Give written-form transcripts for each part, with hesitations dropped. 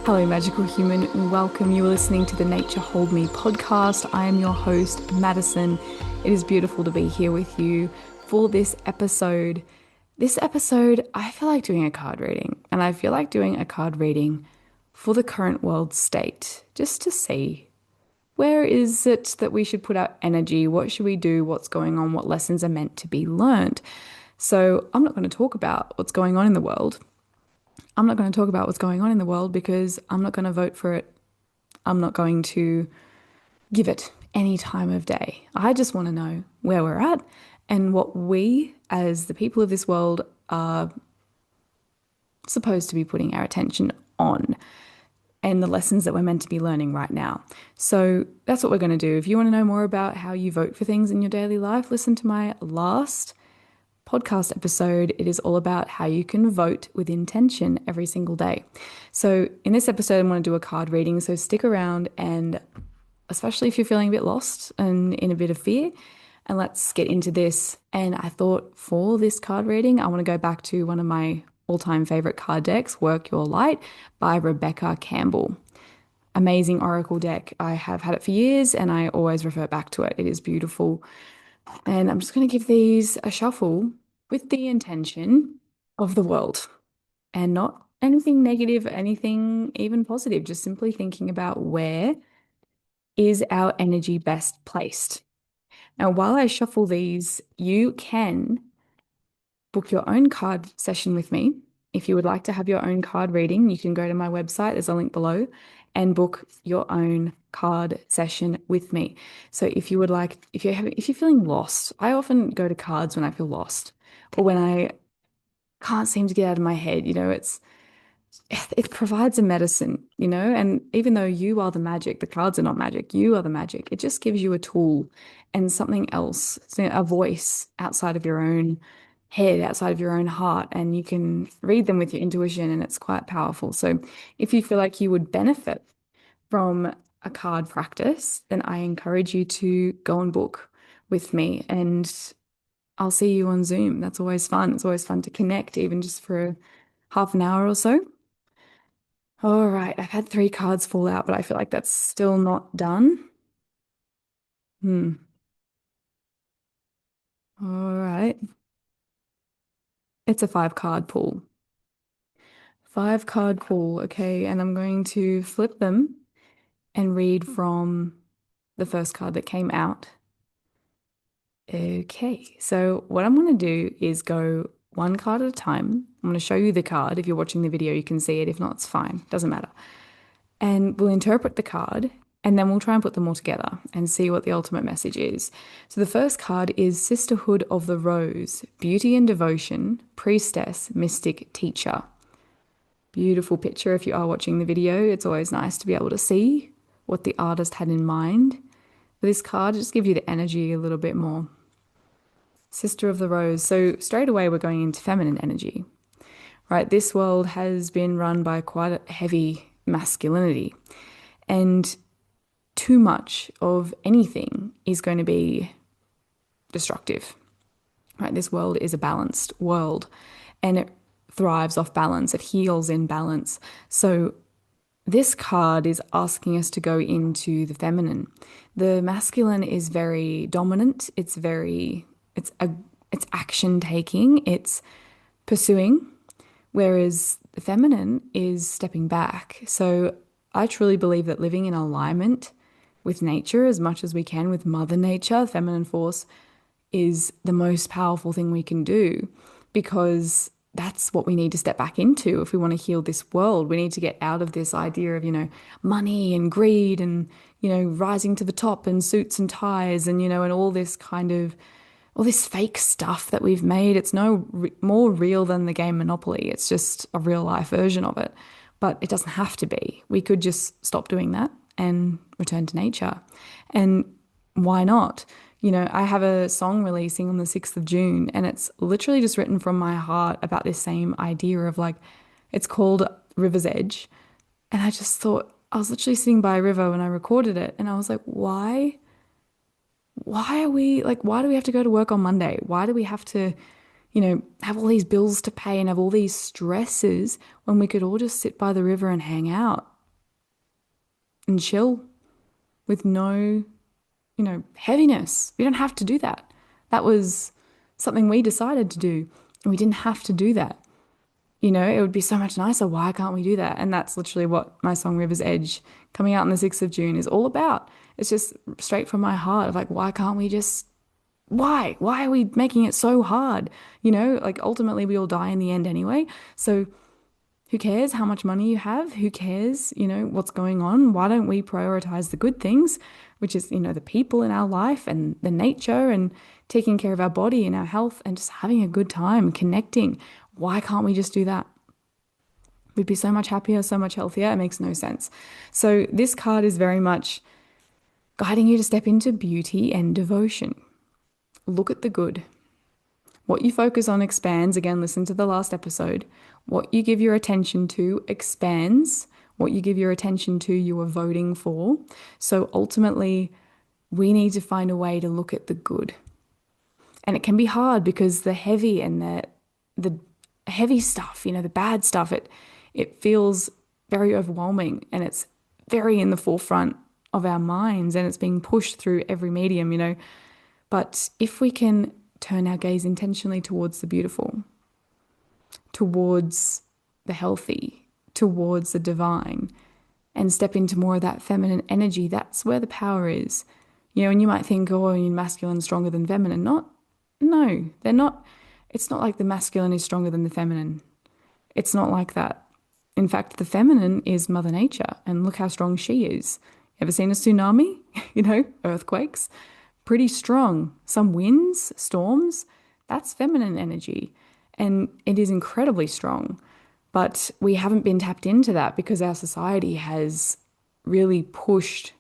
Hello, magical human. Welcome. You are listening to the Nature Hold Me podcast. I am your host, Madison. It is beautiful to be here with you for this episode. This episode, I feel like doing a card reading, and I feel like doing a card reading for the current world state, just to see where is it that we should put our energy? What should we do? What's going on? What lessons are meant to be learned? So, I'm not going to talk about what's going on in the world. I'm not going to talk about what's going on in the world because I'm not going to vote for it. I'm not going to give it any time of day. I just want to know where we're at and what we, as the people of this world, are supposed to be putting our attention on and the lessons that we're meant to be learning right now. So that's what we're going to do. If you want to know more about how you vote for things in your daily life, listen to my last podcast episode. It is all about how you can vote with intention every single day. So in this episode, I'm going to do a card reading. So stick around, and especially if you're feeling a bit lost and in a bit of fear, and let's get into this. And I thought for this card reading, I want to go back to one of my all-time favorite card decks, Work Your Light by Rebecca Campbell. Amazing oracle deck. I have had it for years and I always refer back to it. It is beautiful. And I'm just going to give these a shuffle with the intention of the world and not anything negative, anything even positive, just simply thinking about where is our energy best placed. Now, while I shuffle these, you can book your own card session with me. If you would like to have your own card reading, you can go to my website, there's a link below, and book your own card session with me. So if you would like, if you're feeling lost, I often go to cards when I feel lost or when I can't seem to get out of my head. It provides a medicine, and even though you are the magic, the cards are not magic, you are the magic. It just gives you a tool and something else, a voice outside of your own head, outside of your own heart, and you can read them with your intuition, and it's quite powerful. So if you feel like you would benefit from a card practice, then I encourage you to go and book with me, and I'll see you on Zoom. That's always fun. It's always fun to connect, even just for half an hour or so. All right, I've had 3 cards fall out, but I feel like that's still not done. Hmm. All right. It's a 5 card pull. 5 card pull, okay, and I'm going to flip them and read from the first card that came out. Okay, so what I'm going to do is go 1 card at a time. I'm going to show you the card. If you're watching the video, you can see it. If not, it's fine. Doesn't matter. And we'll interpret the card and then we'll try and put them all together and see what the ultimate message is. So the first card is Sisterhood of the Rose, Beauty and Devotion, Priestess, Mystic, Teacher. Beautiful picture if you are watching the video. It's always nice to be able to see what the artist had in mind. For this card, it just gives you the energy a little bit more. Sister of the Rose. So straight away, we're going into feminine energy, right? This world has been run by quite a heavy masculinity, and too much of anything is going to be destructive, right? This world is a balanced world and it thrives off balance. It heals in balance. So this card is asking us to go into the feminine. The masculine is very dominant. It's action taking. It's pursuing, whereas the feminine is stepping back. So I truly believe that living in alignment with nature as much as we can, with Mother Nature, feminine force, is the most powerful thing we can do, because that's what we need to step back into if we want to heal this world. We need to get out of this idea of, money and greed and, rising to the top and suits and ties and, and all this kind of, all this fake stuff that we've made. It's no more real than the game Monopoly. It's just a real life version of it. But it doesn't have to be. We could just stop doing that and return to nature. And why not? I have a song releasing on the 6th of June, and it's literally just written from my heart about this same idea of it's called River's Edge. And I just thought, I was literally sitting by a river when I recorded it, and I was like, why do we have to go to work on Monday? Why do we have to, have all these bills to pay and have all these stresses when we could all just sit by the river and hang out? and chill with no, heaviness. We don't have to do that. That was something we decided to do, and we didn't have to do that. It would be so much nicer. Why can't we do that? And that's literally what my song River's Edge, coming out on the 6th of June, is all about. It's just straight from my heart of like, why can't we just, why? Why are we making it so hard? Like ultimately we all die in the end anyway. So who cares how much money you have? Who cares, what's going on? Why don't we prioritize the good things, which is, the people in our life and the nature and taking care of our body and our health and just having a good time, connecting. Why can't we just do that? We'd be so much happier, so much healthier. It makes no sense. So this card is very much guiding you to step into beauty and devotion. Look at the good. What you focus on expands. Again, listen to the last episode. What you give your attention to expands. What you give your attention to, you are voting for. So ultimately, we need to find a way to look at the good. And it can be hard because the heavy and the heavy stuff, the bad stuff, it feels very overwhelming and it's very in the forefront of our minds and it's being pushed through every medium. But if we can turn our gaze intentionally towards the beautiful, towards the healthy, towards the divine, and step into more of that feminine energy, that's where the power is. And you might think, oh, masculine is stronger than feminine. No, they're not. It's not like the masculine is stronger than the feminine. It's not like that. In fact, the feminine is Mother Nature, and look how strong she is. Ever seen a tsunami? Earthquakes? Pretty strong. Some winds, storms, that's feminine energy. And it is incredibly strong. But we haven't been tapped into that because our society has really pushed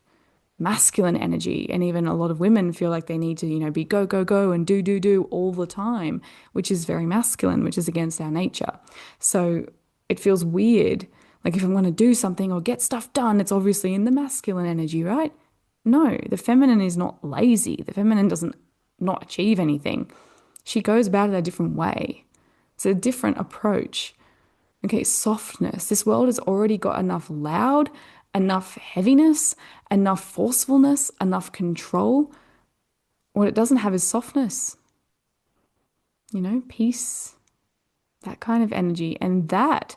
masculine energy. And even a lot of women feel like they need to, be go, go, go and do all the time, which is very masculine, which is against our nature. So it feels weird. Like if I'm going to do something or get stuff done, it's obviously in the masculine energy, right? No, the feminine is not lazy. The feminine doesn't not achieve anything. She goes about it a different way. It's a different approach. Okay, softness. This world has already got enough loud, enough heaviness, enough forcefulness, enough control. What it doesn't have is softness. Peace, that kind of energy. And that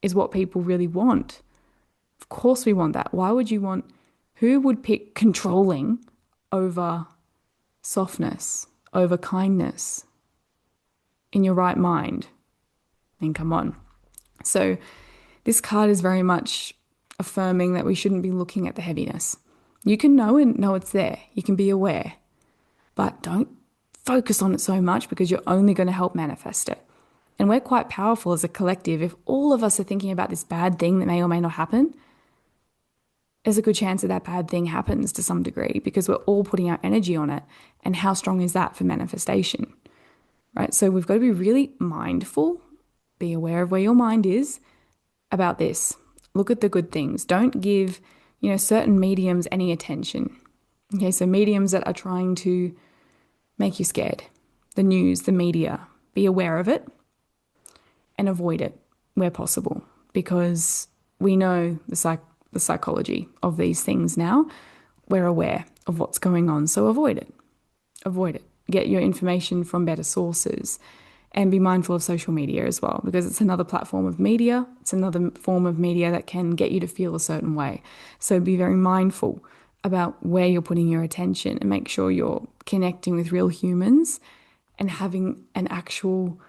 is what people really want. Of course we want that. Who would pick controlling over softness, over kindness in your right mind? I mean, come on. So this card is very much affirming that we shouldn't be looking at the heaviness. You can know it's there. You can be aware, but don't focus on it so much because you're only going to help manifest it. And we're quite powerful as a collective. If all of us are thinking about this bad thing that may or may not happen, there's a good chance that bad thing happens to some degree because we're all putting our energy on it. And how strong is that for manifestation, right? So we've got to be really mindful, be aware of where your mind is about this. Look at the good things. Don't give, certain mediums any attention. Okay, so mediums that are trying to make you scared, the news, the media, be aware of it and avoid it where possible because we know the psychology of these things now. We're aware of what's going on, so avoid it. Avoid it. Get your information from better sources and be mindful of social media as well because it's another platform of media. It's another form of media that can get you to feel a certain way. So be very mindful about where you're putting your attention and make sure you're connecting with real humans and having an actual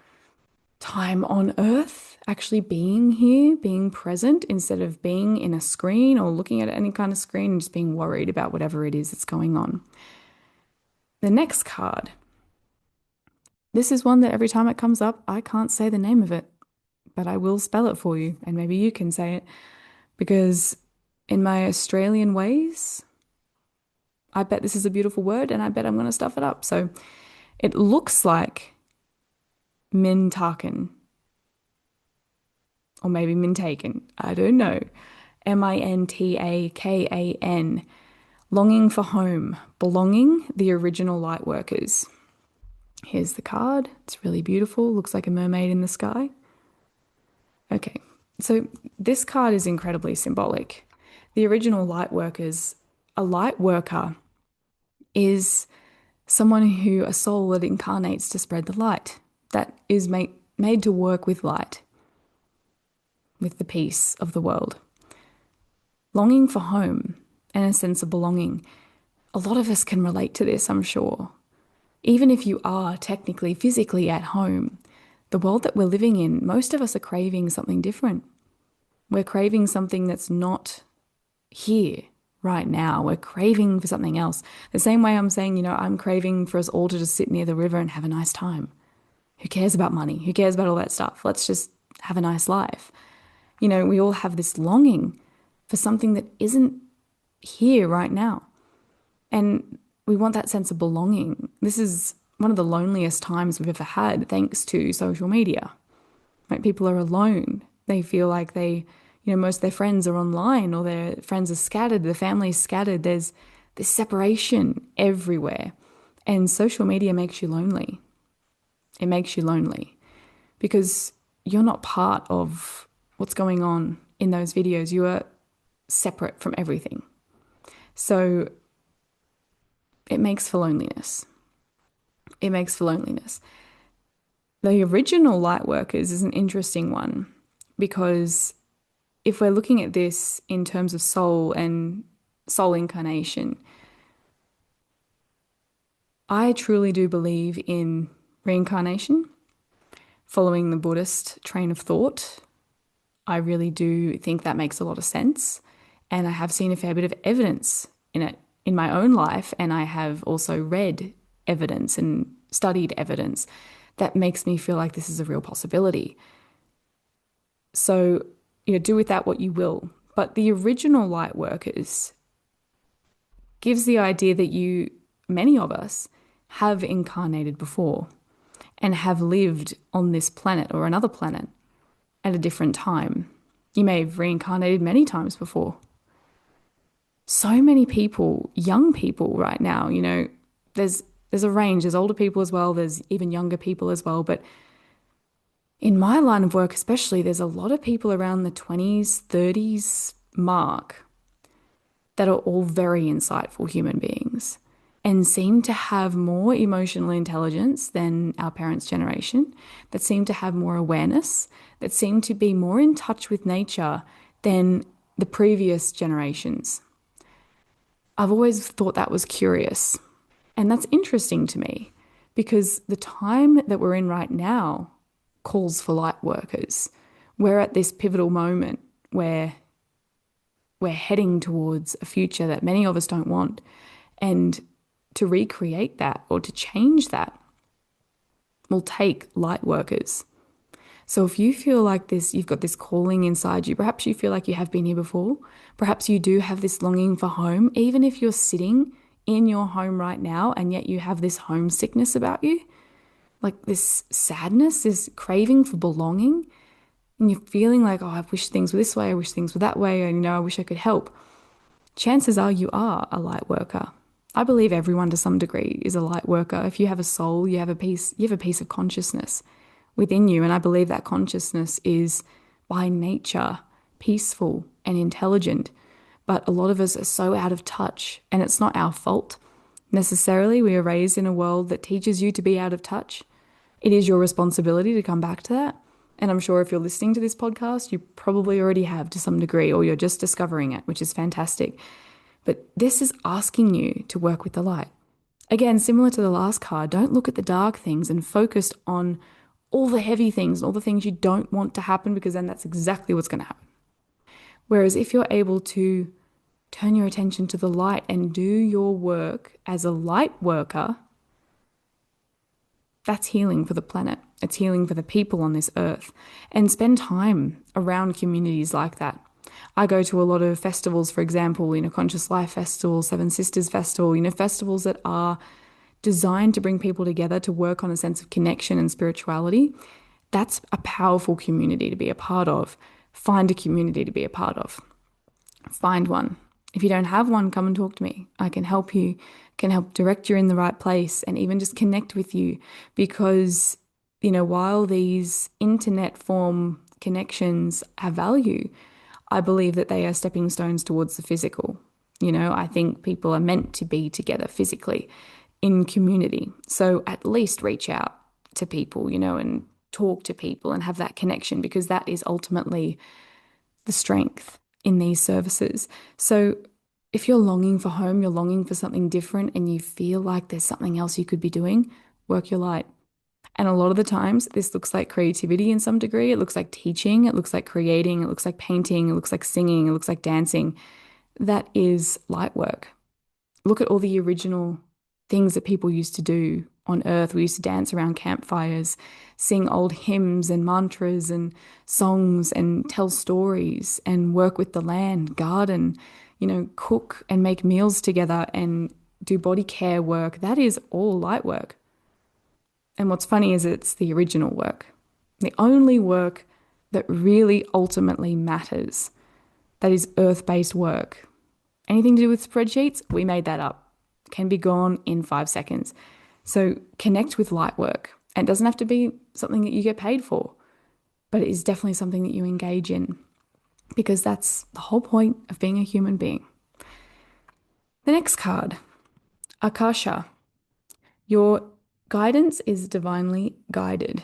time on earth, actually being here, being present instead of being in a screen or looking at any kind of screen and just being worried about whatever it is that's going on. The next card. This is one that every time it comes up, I can't say the name of it, but I will spell it for you and maybe you can say it because in my Australian ways, I bet this is a beautiful word and I bet I'm going to stuff it up. So it looks like Mintaken or maybe Mintaken. I don't know. Mintakan. Longing for home, belonging, the original light workers. Here's the card. It's really beautiful. Looks like a mermaid in the sky. Okay, so this card is incredibly symbolic. The original light workers, a light worker is someone who, a soul that incarnates to spread the light, that is made to work with light, with the peace of the world. Longing for home and a sense of belonging. A lot of us can relate to this, I'm sure. Even if you are technically, physically at home, the world that we're living in, most of us are craving something different. We're craving something that's not here right now. We're craving for something else. The same way I'm saying, I'm craving for us all to just sit near the river and have a nice time. Who cares about money? Who cares about all that stuff? Let's just have a nice life. We all have this longing for something that isn't here right now. And we want that sense of belonging. This is one of the loneliest times we've ever had, thanks to social media. Right? People are alone. They feel like most of their friends are online, or their friends are scattered, the family is scattered. There's this separation everywhere. And social media makes you lonely. It makes you lonely because you're not part of what's going on in those videos. You are separate from everything. So it makes for loneliness. It makes for loneliness. The original light workers is an interesting one because if we're looking at this in terms of soul and soul incarnation, I truly do believe in reincarnation, following the Buddhist train of thought. I really do think that makes a lot of sense. And I have seen a fair bit of evidence in it in my own life. And I have also read evidence and studied evidence that makes me feel like this is a real possibility. So, do with that what you will. But the original light workers gives the idea that many of us, have incarnated before and have lived on this planet or another planet at a different time. You may have reincarnated many times before. So many people, young people right now, there's a range. There's older people as well. There's even younger people as well. But in my line of work especially, there's a lot of people around the 20s, 30s mark that are all very insightful human beings and seem to have more emotional intelligence than our parents' generation, that seem to have more awareness, that seem to be more in touch with nature than the previous generations. I've always thought that was curious. And that's interesting to me because the time that we're in right now calls for light workers. We're at this pivotal moment where we're heading towards a future that many of us don't want. And to recreate that or to change that will take light workers. So if you feel like this, you've got this calling inside you, perhaps you feel like you have been here before, perhaps you do have this longing for home, even if you're sitting in your home right now and yet you have this homesickness about you, like this sadness, this craving for belonging, and you're feeling like, oh, I wish things were this way, I wish things were that way, and I wish I could help. Chances are you are a light worker. I believe everyone to some degree is a light worker. If you have a soul, you have a piece of consciousness within you. And I believe that consciousness is by nature peaceful and intelligent. But a lot of us are so out of touch, and it's not our fault necessarily. We are raised in a world that teaches you to be out of touch. It is your responsibility to come back to that. And I'm sure if you're listening to this podcast, you probably already have to some degree, or you're just discovering it, which is fantastic. But this is asking you to work with the light. Again, similar to the last card, don't look at the dark things and focus on all the heavy things, all the things you don't want to happen, because then that's exactly what's going to happen. Whereas if you're able to turn your attention to the light and do your work as a light worker, that's healing for the planet. It's healing for the people on this earth. And spend time around communities like that. I go to a lot of festivals, for example, Conscious Life Festival, Seven Sisters Festival, festivals that are designed to bring people together to work on a sense of connection and spirituality. That's a powerful community to be a part of. Find a community to be a part of. Find one. If you don't have one, come and talk to me. I can help you, can help direct you in the right place, and even just connect with you. Because, while these internet form connections have value, I believe that they are stepping stones towards the physical. I think people are meant to be together physically in community. So at least reach out to people, and talk to people and have that connection, because that is ultimately the strength in these services. So if you're longing for home, you're longing for something different, and you feel like there's something else you could be doing, work your light. And a lot of the times, this looks like creativity in some degree. It looks like teaching. It looks like creating. It looks like painting. It looks like singing. It looks like dancing. That is light work. Look at all the original things that people used to do on earth. We used to dance around campfires, sing old hymns and mantras and songs, and tell stories and work with the land, garden, cook and make meals together and do body care work. That is all light work. And what's funny is it's the original work, the only work that really ultimately matters. That is earth-based work. Anything to do with spreadsheets, we made that up. Can be gone in 5 seconds. So connect with light work. And it doesn't have to be something that you get paid for, but it is definitely something that you engage in, because that's the whole point of being a human being. The next card, Akasha. Your guidance is divinely guided.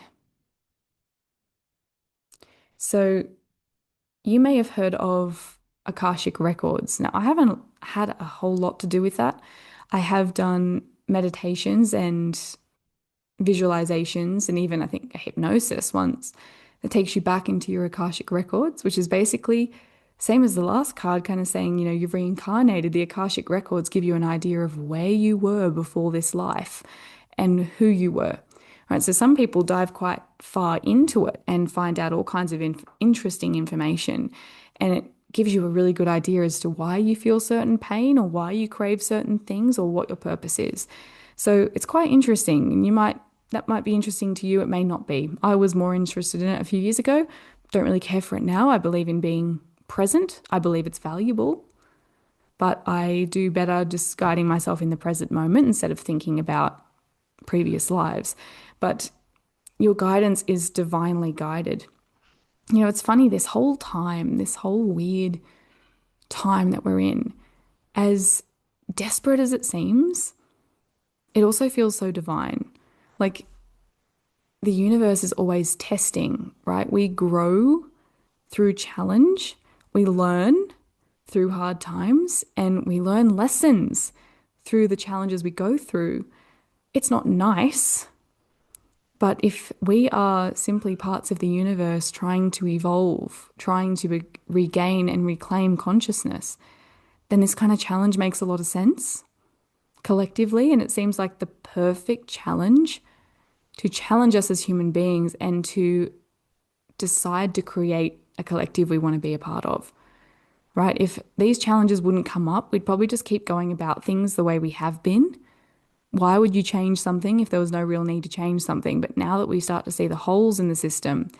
So you may have heard of Akashic records. Now, I haven't had a whole lot to do with that. I have done meditations and visualizations, and even I think a hypnosis once that takes you back into your Akashic records, which is basically same as the last card, kind of saying, you've reincarnated. The Akashic records give you an idea of where you were before this life and who you were. Right, so some people dive quite far into it and find out all kinds of interesting information, and it gives you a really good idea as to why you feel certain pain or why you crave certain things or what your purpose is. So it's quite interesting, and that might be interesting to you. It may not be. I was more interested in it a few years ago. Don't really care for it now. I believe in being present. I believe it's valuable, but I do better just guiding myself in the present moment instead of thinking about previous lives. But your guidance is divinely guided. It's funny, this whole weird time that we're in, as desperate as it seems, it also feels so divine. Like the universe is always testing, right? We grow through challenge, we learn through hard times, and we learn lessons through the challenges we go through. It's not nice, but if we are simply parts of the universe trying to evolve, trying to regain and reclaim consciousness, then this kind of challenge makes a lot of sense collectively. And it seems like the perfect challenge to challenge us as human beings and to decide to create a collective we want to be a part of, right? If these challenges wouldn't come up, we'd probably just keep going about things the way we have been. Why would you change something if there was no real need to change something? But now that we start to see the holes in the system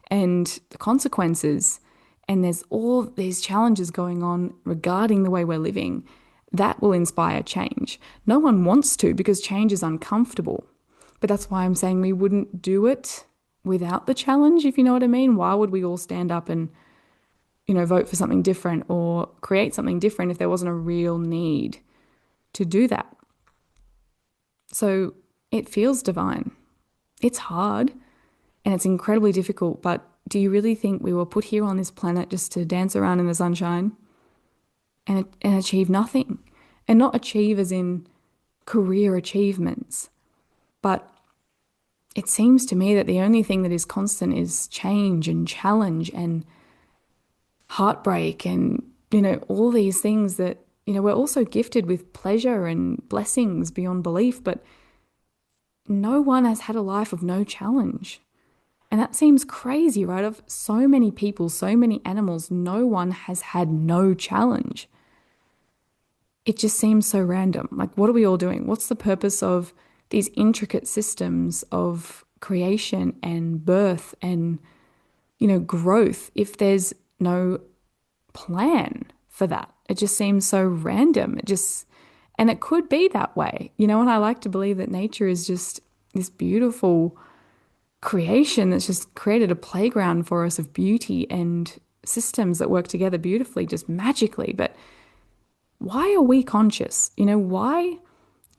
and the consequences, and there's all these challenges going on regarding the way we're living, that will inspire change. No one wants to, because change is uncomfortable. But that's why I'm saying we wouldn't do it without the challenge, if you know what I mean. Why would we all stand up and, vote for something different or create something different if there wasn't a real need to do that? So it feels divine. It's hard and it's incredibly difficult, but do you really think we were put here on this planet just to dance around in the sunshine and achieve nothing? And not achieve as in career achievements, but it seems to me that the only thing that is constant is change and challenge and heartbreak and, all these things that, we're also gifted with pleasure and blessings beyond belief, but no one has had a life of no challenge. And that seems crazy, right? Of so many people, so many animals, no one has had no challenge. It just seems so random. Like, what are we all doing? What's the purpose of these intricate systems of creation and birth and, growth if there's no plan for that? It just seems so random. And it could be that way, and I like to believe that nature is just this beautiful creation that's just created a playground for us of beauty and systems that work together beautifully, just magically. But why are we conscious? Why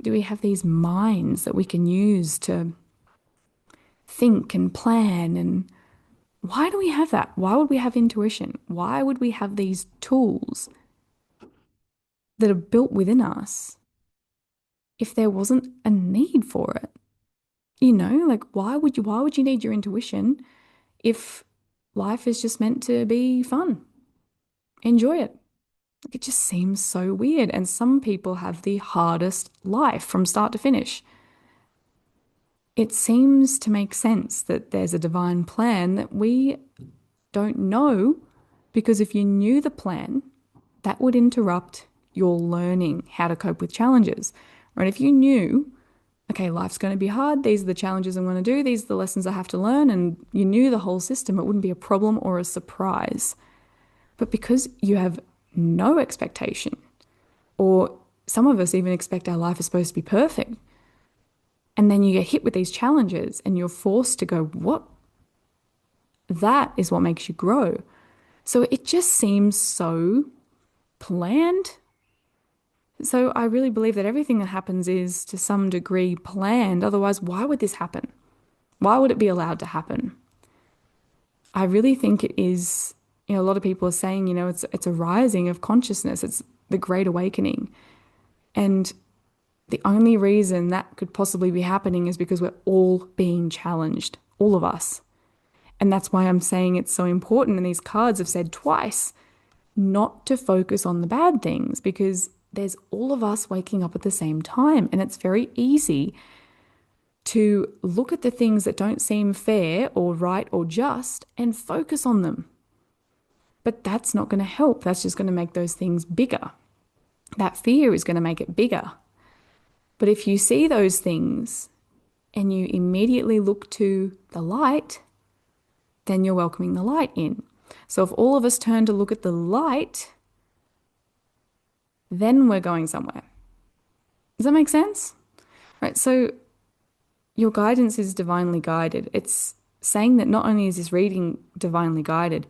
do we have these minds that we can use to think and plan? And why do we have that? Why would we have intuition? Why would we have these tools that are built within us if there wasn't a need for it? Like why would you need your intuition if life is just meant to be fun? Enjoy it. Like, it just seems so weird. And some people have the hardest life from start to finish. It seems to make sense that there's a divine plan that we don't know, because if you knew the plan, that would interrupt your learning how to cope with challenges. Right? If you knew, okay, life's going to be hard, these are the challenges I'm going to do, these are the lessons I have to learn, and you knew the whole system, it wouldn't be a problem or a surprise. But because you have no expectation, or some of us even expect our life is supposed to be perfect, and then you get hit with these challenges and you're forced to go, what? That is what makes you grow. So it just seems so planned. So I really believe that everything that happens is to some degree planned. Otherwise, why would this happen? Why would it be allowed to happen? I really think it is, a lot of people are saying, it's a rising of consciousness. It's the Great Awakening. And the only reason that could possibly be happening is because we're all being challenged, all of us. And that's why I'm saying it's so important. And these cards have said twice not to focus on the bad things, because there's all of us waking up at the same time. And it's very easy to look at the things that don't seem fair or right or just and focus on them. But that's not going to help. That's just going to make those things bigger. That fear is going to make it bigger. But if you see those things and you immediately look to the light, then you're welcoming the light in. So if all of us turn to look at the light, then we're going somewhere. Does that make sense? Right. So your guidance is divinely guided. It's saying that not only is this reading divinely guided,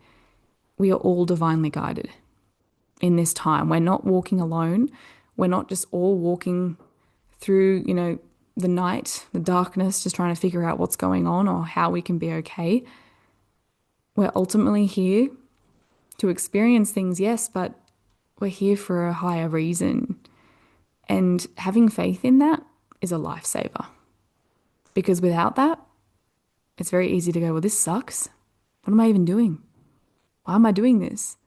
we are all divinely guided in this time. We're not walking alone. We're not just all walking through, the night, the darkness, just trying to figure out what's going on or how we can be okay. We're ultimately here to experience things, yes, but we're here for a higher reason. And having faith in that is a lifesaver. Because without that, it's very easy to go, well, this sucks. What am I even doing? Why am I doing this?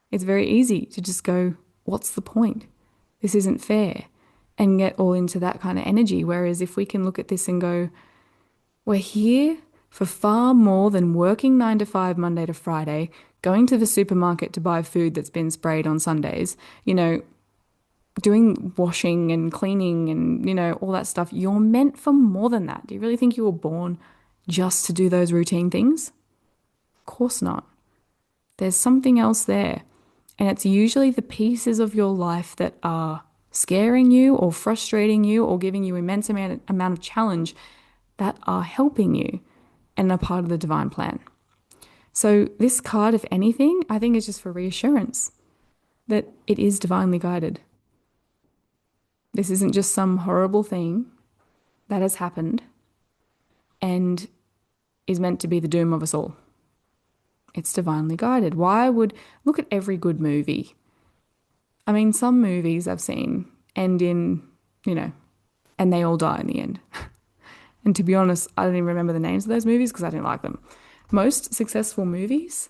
It's very easy to just go, what's the point? This isn't fair. And get all into that kind of energy. Whereas if we can look at this and go, we're here for far more than working 9 to 5 Monday to Friday, going to the supermarket to buy food that's been sprayed on Sundays, doing washing and cleaning and, all that stuff. You're meant for more than that. Do you really think you were born just to do those routine things? Of course not. There's something else there. And it's usually the pieces of your life that are scaring you or frustrating you or giving you immense amount of challenge that are helping you and are part of the divine plan. So this card, if anything, I think is just for reassurance that it is divinely guided. This isn't just some horrible thing that has happened and is meant to be the doom of us all. It's divinely guided. Look at every good movie. I mean, some movies I've seen end in, and they all die in the end. And to be honest, I don't even remember the names of those movies because I didn't like them. Most successful movies,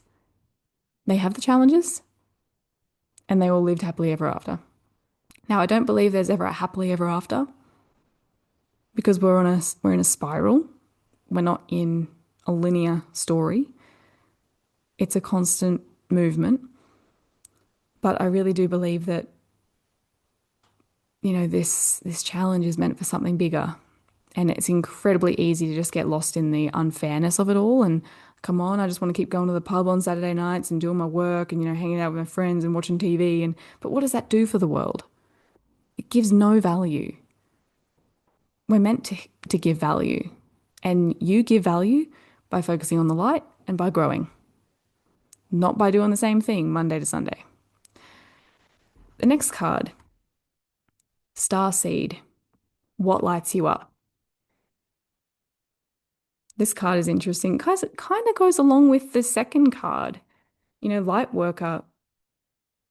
they have the challenges and they all lived happily ever after. Now, I don't believe there's ever a happily ever after because we're in a spiral. We're not in a linear story. It's a constant movement. But I really do believe that, this challenge is meant for something bigger. And it's incredibly easy to just get lost in the unfairness of it all. And come on, I just want to keep going to the pub on Saturday nights and doing my work and, hanging out with my friends and watching TV. But what does that do for the world? It gives no value. We're meant to give value. And you give value by focusing on the light and by growing. not by doing the same thing Monday to Sunday. The next card, Star Seed. What lights you up? This card is interesting because it kind of goes along with the second card. Light worker,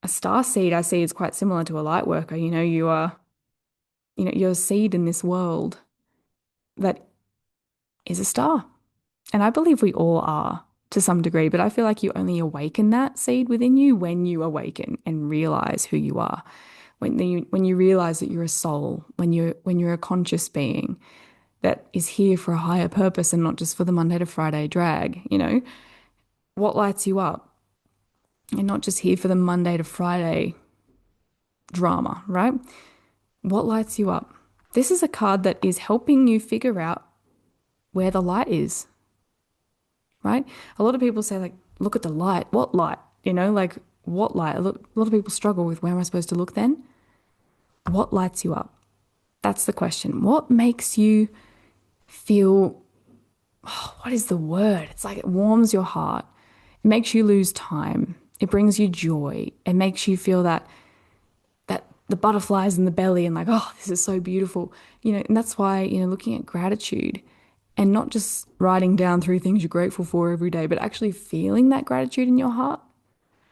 a star seed I see is quite similar to a light worker. You're a seed in this world that is a star. And I believe we all are to some degree, but I feel like you only awaken that seed within you when you awaken and realize who you are. When you realize that you're a soul, when you're a conscious being that is here for a higher purpose and not just for the Monday to Friday drag, what lights you up? And not just here for the Monday to Friday drama, right? What lights you up? This is a card that is helping you figure out where the light is, right? A lot of people say, like, look at the light. What light? Like, what light? A lot of people struggle with, where am I supposed to look then? What lights you up? That's the question. What makes you feel, what is the word? It's like it warms your heart. It makes you lose time. It brings you joy. It makes you feel that the butterflies in the belly and like, oh, this is so beautiful. And that's why, looking at gratitude and not just writing down 3 things you're grateful for every day, but actually feeling that gratitude in your heart.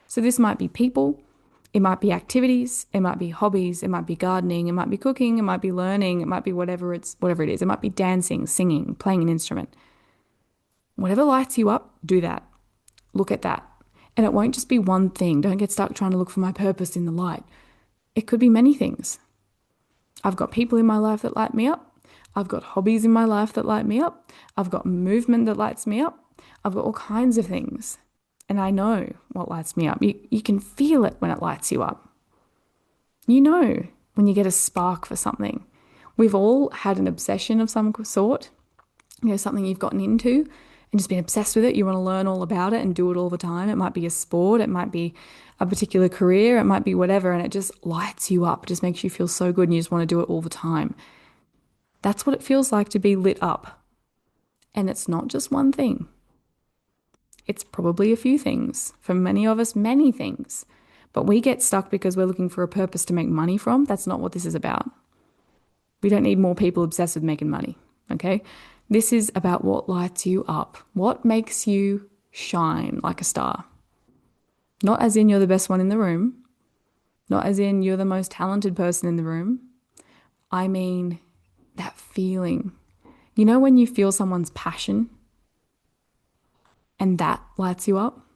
So this might be people, it might be activities, it might be hobbies, it might be gardening, it might be cooking, it might be learning, it might be whatever it is. It might be dancing, singing, playing an instrument. Whatever lights you up, do that. Look at that. And it won't just be one thing. Don't get stuck trying to look for my purpose in the light. It could be many things. I've got people in my life that light me up. I've got hobbies in my life that light me up. I've got movement that lights me up. I've got all kinds of things. And I know what lights me up. You can feel it when it lights you up. You know when you get a spark for something. We've all had an obsession of some sort, something you've gotten into and just been obsessed with it. You want to learn all about it and do it all the time. It might be a sport, it might be a particular career, it might be whatever, and it just lights you up. It just makes you feel so good and you just want to do it all the time. That's what it feels like to be lit up. And it's not just one thing. It's probably a few things. For many of us, many things. But we get stuck because we're looking for a purpose to make money from. That's not what this is about. We don't need more people obsessed with making money, okay? This is about what lights you up. What makes you shine like a star? Not as in you're the best one in the room. Not as in you're the most talented person in the room. I mean that feeling. When you feel someone's passion and that lights you up?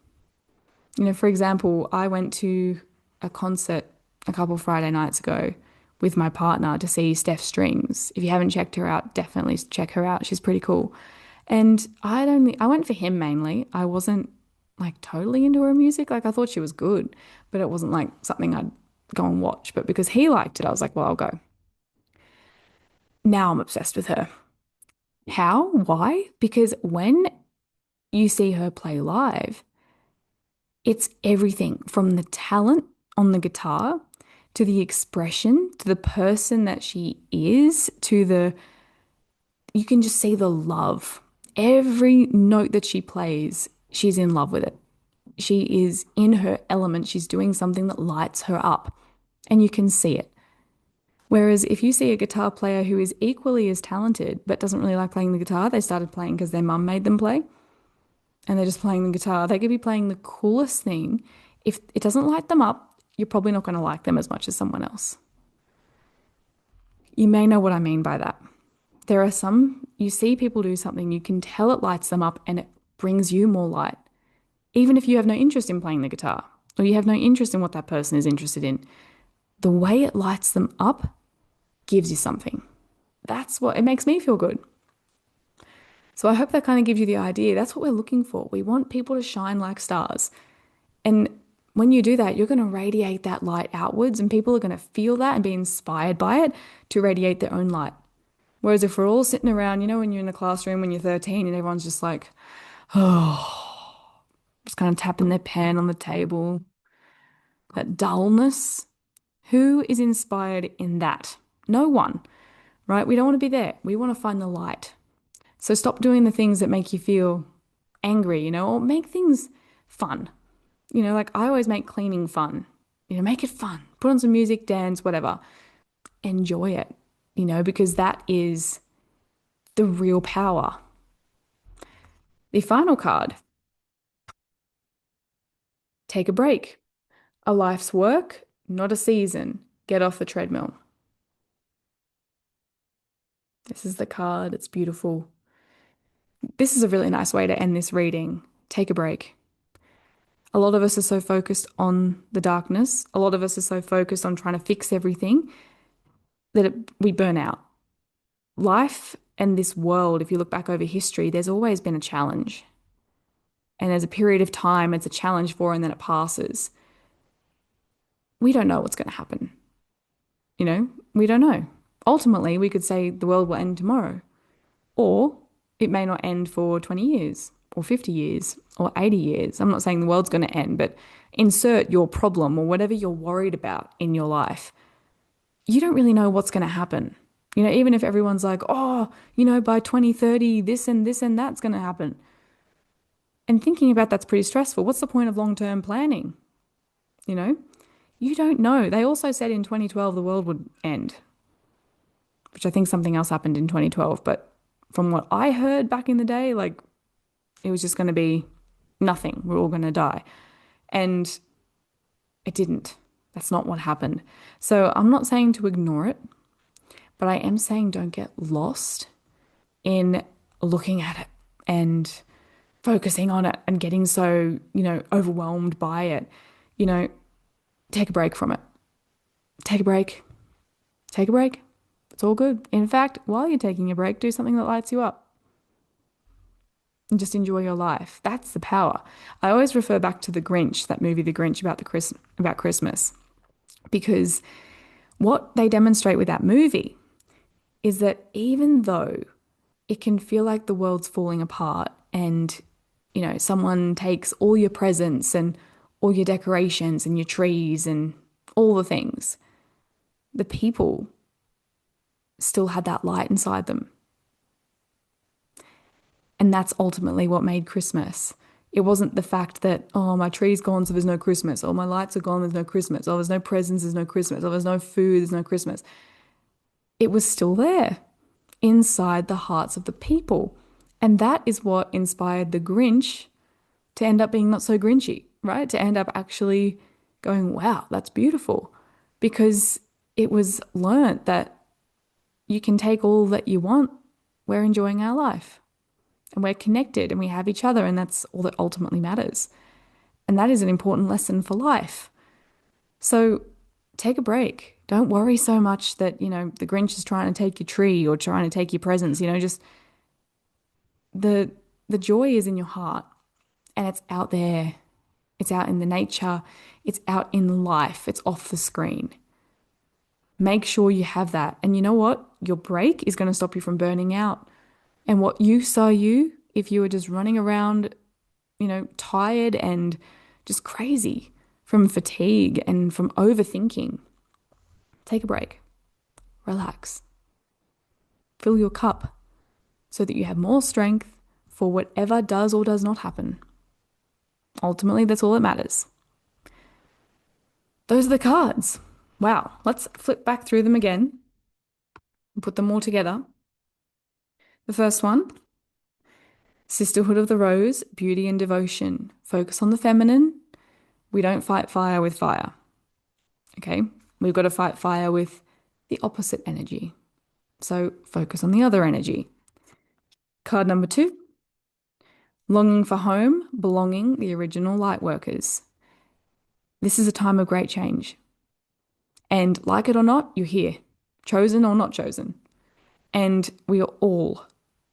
For example, I went to a concert a couple Friday nights ago with my partner to see Steph Strings. If you haven't checked her out, definitely check her out. She's pretty cool. And I went for him mainly. I wasn't like totally into her music. Like I thought she was good, but it wasn't like something I'd go and watch. But because he liked it, I was like, well, I'll go. Now I'm obsessed with her. How? Why? Because when you see her play live, it's everything from the talent on the guitar to the expression, to the person that she is, you can just see the love. Every note that she plays, she's in love with it. She is in her element. She's doing something that lights her up, and you can see it. Whereas if you see a guitar player who is equally as talented but doesn't really like playing the guitar, they started playing because their mum made them play, and they're just playing the guitar, they could be playing the coolest thing. If it doesn't light them up, you're probably not going to like them as much as someone else. You may know what I mean by that. There are you see people do something, you can tell it lights them up and it brings you more light. Even if you have no interest in playing the guitar or you have no interest in what that person is interested in, the way it lights them up gives you something. That's what it makes me feel good. So I hope that kind of gives you the idea. That's what we're looking for. We want people to shine like stars. And when you do that, you're going to radiate that light outwards and people are going to feel that and be inspired by it to radiate their own light. Whereas if we're all sitting around, when you're in the classroom when you're 13 and everyone's just like, oh, just kind of tapping their pen on the table, that dullness, who is inspired in that? No one, right? We don't want to be there. We want to find the light. So stop doing the things that make you feel angry, or make things fun. Like I always make cleaning fun. Make it fun. Put on some music, dance, whatever. Enjoy it, because that is the real power. The final card, take a break. A life's work, not a season. Get off the treadmill. This is the card. It's beautiful. This is a really nice way to end this reading. Take a break. A lot of us are so focused on the darkness. A lot of us are so focused on trying to fix everything that we burn out. Life and this world, if you look back over history, there's always been a challenge. And there's a period of time it's a challenge for, and then it passes. We don't know what's going to happen. We don't know. Ultimately, we could say the world will end tomorrow, or it may not end for 20 years or 50 years or 80 years. I'm not saying the world's going to end, but insert your problem or whatever you're worried about in your life. You don't really know what's going to happen. Even if everyone's like, oh, by 2030, this and that's going to happen. And thinking about that's pretty stressful. What's the point of long-term planning? You don't know. They also said in 2012 the world would end, which I think something else happened in 2012. But from what I heard back in the day, like it was just going to be nothing. We're all going to die. And it didn't. That's not what happened. So I'm not saying to ignore it, but I am saying don't get lost in looking at it and focusing on it and getting so, overwhelmed by it. Take a break from it. Take a break. Take a break. It's all good. In fact, while you're taking a break, do something that lights you up and just enjoy your life. That's the power. I always refer back to The Grinch, that movie, The Grinch, about Christmas, because what they demonstrate with that movie is that even though it can feel like the world's falling apart and, someone takes all your presents and all your decorations and your trees and all the things, the people still had that light inside them. And that's ultimately what made Christmas. It wasn't the fact that, oh, my tree's gone, so there's no Christmas. Oh, my lights are gone, there's no Christmas. Oh, there's no presents, there's no Christmas. Oh, there's no food, there's no Christmas. It was still there inside the hearts of the people. And that is what inspired the Grinch to end up being not so Grinchy, right? To end up actually going, wow, that's beautiful. Because it was learnt that you can take all that you want. We're enjoying our life and we're connected and we have each other, and that's all that ultimately matters. And that is an important lesson for life. So take a break. Don't worry so much that, the Grinch is trying to take your tree or trying to take your presents, just the joy is in your heart, and it's out there. It's out in the nature. It's out in life. It's off the screen. Make sure you have that. And you know what? Your break is going to stop you from burning out. And what you saw if you were just running around, tired and just crazy from fatigue and from overthinking. Take a break. Relax. Fill your cup so that you have more strength for whatever does or does not happen. Ultimately, that's all that matters. Those are the cards. Wow. Let's flip back through them again and put them all together. The first one, Sisterhood of the Rose, beauty and devotion. Focus on the feminine. We don't fight fire with fire. Okay? We've got to fight fire with the opposite energy. So focus on the other energy. Card number 2, longing for home, belonging, the original light workers. This is a time of great change. And like it or not, you're here, chosen or not chosen. And we are all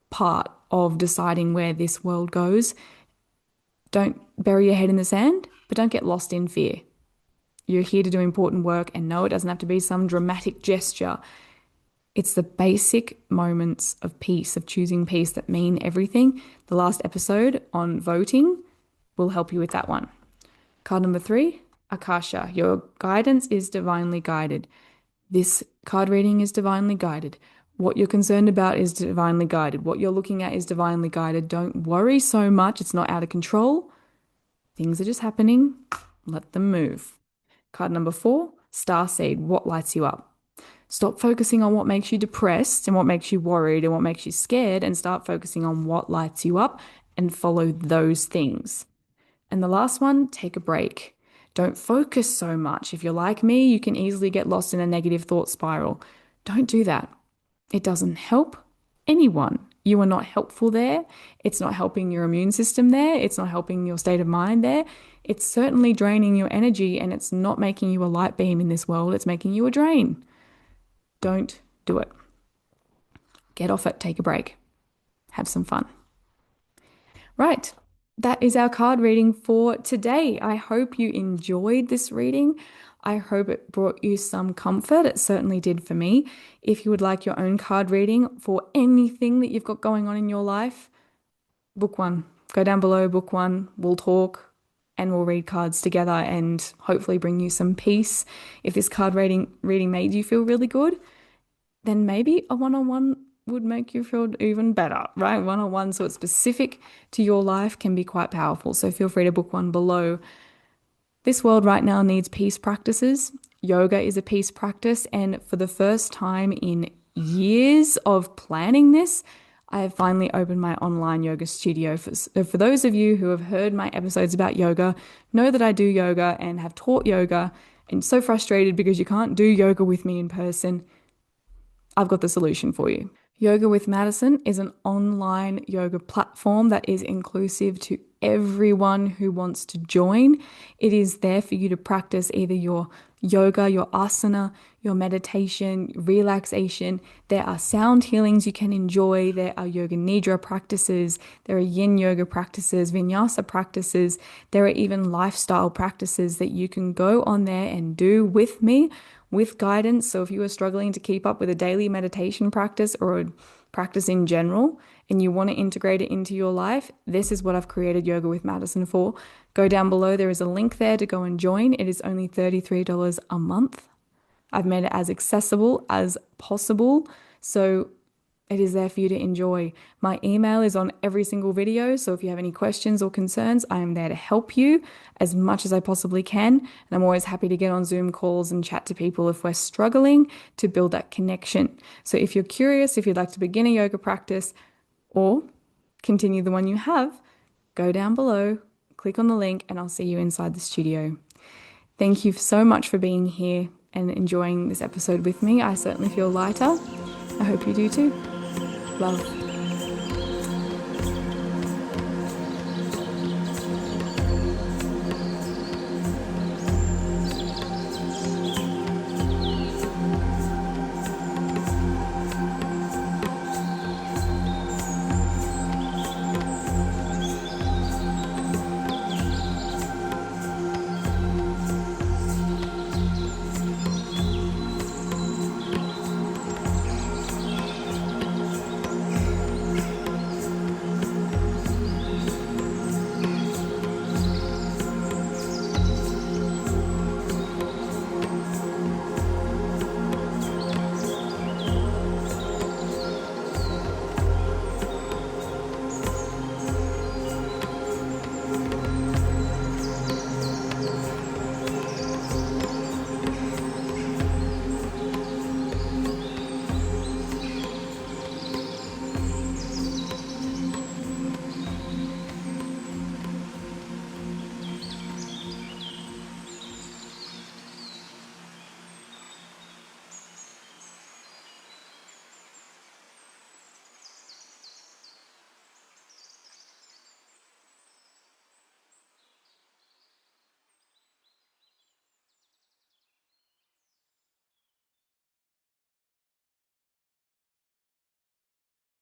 part of deciding where this world goes. Don't bury your head in the sand, but don't get lost in fear. You're here to do important work, and no, it doesn't have to be some dramatic gesture. It's the basic moments of peace, of choosing peace, that mean everything. The last episode on voting will help you with that one. Card number 3, Akasha. Your guidance is divinely guided. This card reading is divinely guided. What you're concerned about is divinely guided. What you're looking at is divinely guided. Don't worry so much. It's not out of control. Things are just happening. Let them move. Card number 4, Starseed. What lights you up? Stop focusing on what makes you depressed and what makes you worried and what makes you scared, and start focusing on what lights you up and follow those things. And the last one, take a break. Don't focus so much. If you're like me, you can easily get lost in a negative thought spiral. Don't do that. It doesn't help anyone. You are not helpful there. It's not helping your immune system there. It's not helping your state of mind there. It's certainly draining your energy, and it's not making you a light beam in this world. It's making you a drain. Don't do it. Get off it. Take a break. Have some fun. Right. That is our card reading for today. I hope you enjoyed this reading. I hope it brought you some comfort. It certainly did for me. If you would like your own card reading for anything that you've got going on in your life, book one. Go down below, book one. We'll talk and we'll read cards together and hopefully bring you some peace. If this card reading made you feel really good, then maybe a one-on-one would make you feel even better, right? One-on-one, so it's specific to your life, can be quite powerful. So feel free to book one below. This world right now needs peace practices. Yoga is a peace practice. And for the first time in years of planning this, I have finally opened my online yoga studio. For those of you who have heard my episodes about yoga, know that I do yoga and have taught yoga, and so frustrated because you can't do yoga with me in person. I've got the solution for you. Yoga with Madison is an online yoga platform that is inclusive to everyone who wants to join. It is there for you to practice either your yoga, your asana, your meditation, relaxation. There are sound healings you can enjoy. There are yoga nidra practices. There are yin yoga practices, vinyasa practices. There are even lifestyle practices that you can go on there and do with me, with guidance. So if you are struggling to keep up with a daily meditation practice or a practice in general and you want to integrate it into your life, this is what I've created Yoga with Madison for. Go down below. There is a link there to go and join. It is only $33 a month. I've made it as accessible as possible. So it is there for you to enjoy. My email is on every single video. So if you have any questions or concerns, I am there to help you as much as I possibly can. And I'm always happy to get on Zoom calls and chat to people if we're struggling to build that connection. So if you're curious, if you'd like to begin a yoga practice or continue the one you have, go down below, click on the link, and I'll see you inside the studio. Thank you so much for being here and enjoying this episode with me. I certainly feel lighter. I hope you do too. Love.